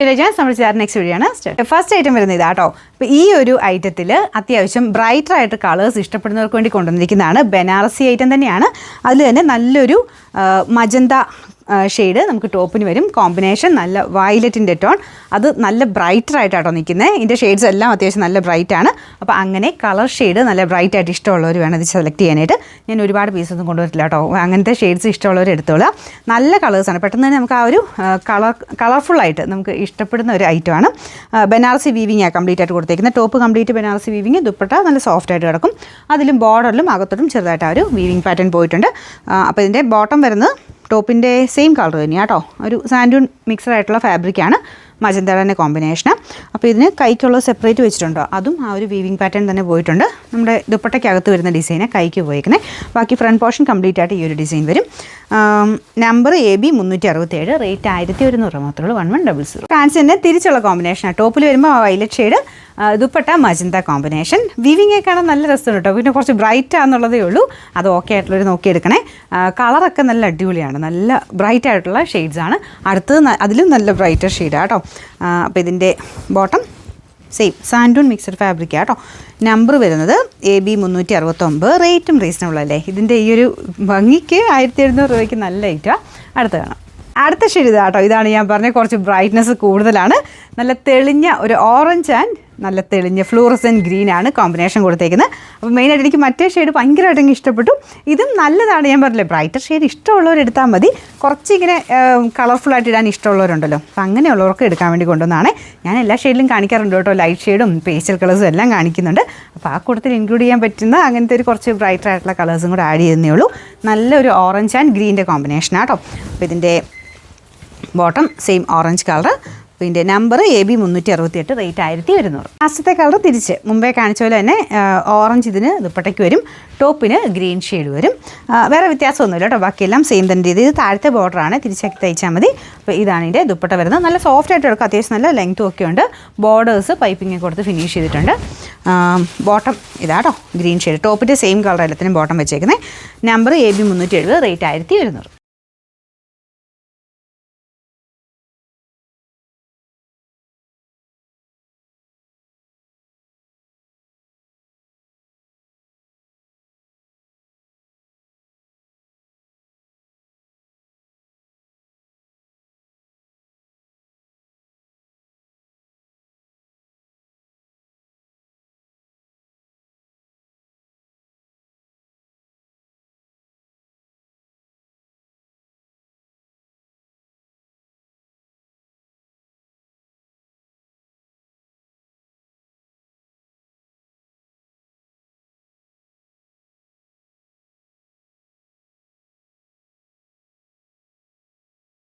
നമ്മൾ next video ആണ്. First item വരുന്നത് ഇതാട്ടോ. അപ്പോൾ ഈ ഒരു ഐറ്റത്തിൽ അത്യാവശ്യം ബ്രൈറ്റർ ആയിട്ട് കളേഴ്സ് ഇഷ്ടപ്പെടുന്നവർക്ക് വേണ്ടി കൊണ്ടുവന്നിരിക്കുന്നതാണ്. ബനാറസി ഐറ്റം തന്നെയാണ്. അതിൽ തന്നെ നല്ലൊരു മജന്ത ഷെയ്ഡ് നമുക്ക് ടോപ്പിന് വരും. കോമ്പിനേഷൻ നല്ല വയലറ്റിൻ്റെ ടോൺ, അത് നല്ല ബ്രൈറ്റർ ആയിട്ടാട്ടോ നിൽക്കുന്നത്. ഇതിൻ്റെ ഷെയ്ഡ്സ് എല്ലാം അത്യാവശ്യം നല്ല ബ്രൈറ്റ് ആണ്. അപ്പോൾ അങ്ങനെ കളർ ഷെയ്ഡ് നല്ല ബ്രൈറ്റ് ആയിട്ട് ഇഷ്ടമുള്ളവർ വേണം ഇത് സെലക്ട് ചെയ്യാനായിട്ട്. ഞാൻ ഒരുപാട് പീസൊന്നും കൊണ്ടുവരില്ല കേട്ടോ. അങ്ങനത്തെ ഷെയ്ഡ്സ് ഇഷ്ടമുള്ളവർ എടുത്തോളാം. നല്ല കളേഴ്സാണ്. പെട്ടെന്ന് തന്നെ നമുക്ക് ആ ഒരു കളർഫുള്ളായിട്ട് നമുക്ക് ഇഷ്ടപ്പെടുന്ന ഒരു ഐറ്റമാണ്. ബനാറസി വീവിങ്ങാണ് കംപ്ലീറ്റ് ആയിട്ട് കൊടുത്തേക്കുന്നത്. Top complete Banarasi weaving, dupatta നല്ല സോഫ്റ്റ് ആയിട്ട് കിടക്കും. അതിലും ബോർഡറിലും അകത്തോട്ടും ചെറുതായിട്ട് ആ ഒരു വീവിങ് പാറ്റേൺ പോയിട്ടുണ്ട്. അപ്പോൾ ഇതിൻ്റെ ബോട്ടം വരുന്നത് ടോപ്പിൻ്റെ സെയിം കളർ തന്നെയാണ് കേട്ടോ. ഒരു സാൻഡൂൺ മിക്സഡ് ആയിട്ടുള്ള ഫാബ്രിക്കാണ്, മജന്തയുടെ തന്നെ കോമ്പിനേഷന്. അപ്പോൾ ഇതിന് കൈക്കുള്ളത് സെപ്പറേറ്റ് വെച്ചിട്ടുണ്ടോ, അതും ആ ഒരു വീവിങ് പാറ്റേൺ തന്നെ പോയിട്ടുണ്ട്. നമ്മുടെ ദുപ്പട്ടയ്ക്കകത്ത് വരുന്ന ഡിസൈനെ കൈക്ക് പോയിരിക്കുന്നത്. ബാക്കി ഫ്രണ്ട് പോർഷൻ കംപ്ലീറ്റ് ആയിട്ട് ഈ ഒരു ഡിസൈൻ വരും. നമ്പർ AB 367, റേറ്റ് 1100 മാത്രമേ ഉള്ളൂ. 1100. ഫാൻസിൻ്റെ തിരിച്ചുള്ള കോമ്പിനേഷനാണ്. ടോപ്പിൽ വരുമ്പോൾ violet shade, dupatta magenta combination. Weaving കാണാൻ നല്ല രസമുണ്ട് കേട്ടോ. പിന്നെ കുറച്ച് ബ്രൈറ്റ് ആണെന്നുള്ളതേ ഉള്ളൂ. അത് ഓക്കെ ആയിട്ടുള്ളവർ നോക്കിയെടുക്കണേ. കളറൊക്കെ നല്ല അടിപൊളിയാണ്, നല്ല ബ്രൈറ്റ് ആയിട്ടുള്ള ഷെയ്ഡ്സാണ്. അടുത്തത് അതിലും നല്ല ബ്രൈറ്റർ ഷെയ്ഡാണ് കേട്ടോ. അപ്പോൾ ഇതിൻ്റെ ബോട്ടം സെയിം സാൻഡൂൺ മിക്സഡ് ഫാബ്രിക് കേട്ടോ. നമ്പർ വരുന്നത് AB 369, റേറ്റും റീസണബിൾ അല്ലേ. ഇതിൻ്റെ ഈ ഒരു ഭംഗിക്ക് 1700 രൂപയ്ക്ക് നല്ല ഐറ്റമാണ്. അടുത്ത് കാണാം. അടുത്ത ഷെയ്ഡ് ഇതാട്ടോ. ഇതാണ് ഞാൻ പറഞ്ഞ കുറച്ച് ബ്രൈറ്റ്നസ് കൂടുതലാണ്. നല്ല തെളിഞ്ഞ ഒരു ഓറഞ്ച് ആൻഡ് നല്ല തെളിഞ്ഞ ഫ്ലൂറസെൻറ്റ് ഗ്രീനാണ് കോമ്പിനേഷൻ കൊടുത്തേക്കുന്നത്. അപ്പോൾ മെയിനായിട്ട് എനിക്ക് മറ്റേ ഷെയ്ഡ് ഭയങ്കരമായിട്ട് എനിക്ക് ഇഷ്ടപ്പെട്ടു. ഇതും നല്ലതാണ്. ഞാൻ പറഞ്ഞില്ലേ, ബ്രൈറ്റർ ഷെയ്ഡ് ഇഷ്ടമുള്ളവർ എടുത്താൽ മതി. കുറച്ചിങ്ങനെ കളർഫുള്ളായിട്ട് ഇടാൻ ഇഷ്ടമുള്ളവരുണ്ടല്ലോ, അപ്പോൾ അങ്ങനെയുള്ളവർക്ക് എടുക്കാൻ വേണ്ടി കൊണ്ടുവന്നതാണ്. ഞാൻ എല്ലാ ഷെയ്ഡിലും കാണിക്കാറുണ്ട് കേട്ടോ. ലൈറ്റ് ഷെയ്ഡും പേസ്റ്റൽ കളേഴ്സും എല്ലാം കാണിക്കുന്നുണ്ട്. അപ്പോൾ ആ കൂട്ടത്തിൽ ഇൻക്ലൂഡ് ചെയ്യാൻ പറ്റുന്ന അങ്ങനത്തെ ഒരു കുറച്ച് ബ്രൈറ്റർ ആയിട്ടുള്ള കളേഴ്സും കൂടെ ആഡ് ചെയ്യുന്നേ ഉള്ളൂ. നല്ലൊരു ഓറഞ്ച് ആൻഡ് ഗ്രീൻ്റെ കോമ്പിനേഷനാണ് കേട്ടോ. അപ്പോൾ ഇതിൻ്റെ ബോട്ടം സെയിം ഓറഞ്ച് കളർ. പിന്നെ നമ്പർ AB 368, റേറ്റ് 1100. ലാസ്റ്റത്തെ കളർ തിരിച്ച് മുമ്പേ കാണിച്ച പോലെ തന്നെ ഓറഞ്ച് ഇതിന് ദുപ്പട്ടയ്ക്ക് വരും, ടോപ്പിന് ഗ്രീൻ ഷെയ്ഡ് വരും. വേറെ വ്യത്യാസമൊന്നുമില്ല കേട്ടോ. ബാക്കിയെല്ലാം സെയിം തന്നെ രീതി. ഇത് താഴത്തെ ബോർഡറാണ്, തിരിച്ചാക്കി തയ്ച്ചാൽ മതി. അപ്പോൾ ഇതാണ് ഇതിൻ്റെ ദുപ്പട്ട വരുന്നത്. നല്ല സോഫ്റ്റ് ആയിട്ട് എടുക്കും, അത്യാവശ്യം നല്ല ലെങ്ത്തും ഒക്കെ ഉണ്ട്. ബോർഡേഴ്സ് പൈപ്പിംഗ് കൊടുത്ത് ഫിനിഷ് ചെയ്തിട്ടുണ്ട്. ബോട്ടം ഇതാട്ടോ ഗ്രീൻ ഷെയ്ഡ്. ടോപ്പിൻ്റെ സെയിം കളർ എല്ലാത്തിനും ബോട്ടം വെച്ചേക്കുന്നത്. Number AB 370, rate 1100.